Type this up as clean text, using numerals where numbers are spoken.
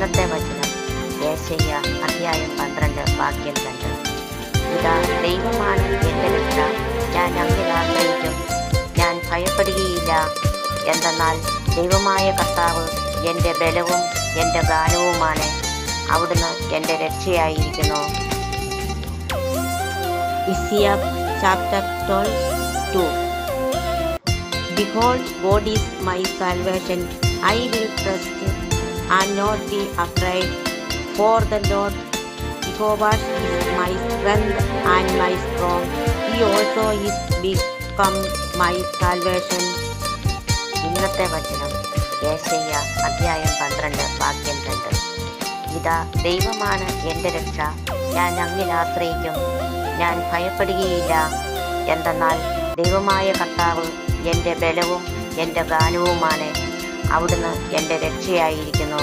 ഇന്നത്തെ വചനം യേശയ്യ അധ്യായം 12 വാക്യം 2. ഇതാ ദൈവമാണ് എൻ്റെ രക്ഷ, ഞാൻ അങ്ങിൽ ആശ്രയിക്കും, ഞാൻ ഭയപ്പെടുകയില്ല. എന്തെന്നാൽ ദൈവമായ കർത്താവ് എൻ്റെ ബലവും എൻ്റെ ഗാനവുമാണ്, അവിടുന്ന് എൻ്റെ രക്ഷയായിരിക്കുന്നു. Isaiah chapter 12:2. Behold, God is my salvation, I will trust and not be afraid, for the Lord Jehovah is my strength and my strong, he also is become my salvation. ഇന്നത്തെ വചനം യേശയ്യ അധ്യായം 12 വാക്യം 2. ഇതാ ദൈവമാണ് എൻ്റെ രക്ഷ, ഞാൻ അങ്ങിൽ ആശ്രയിക്കും, ഞാൻ ഭയപ്പെടുകയില്ല. എന്തെന്നാൽ ദൈവമായ കർത്താവ് എൻ്റെ ബലവും എൻ്റെ ഗാനവുമാണ്, അവിടുന്ന് എൻ്റെ രക്ഷയായിരിക്കുന്നു.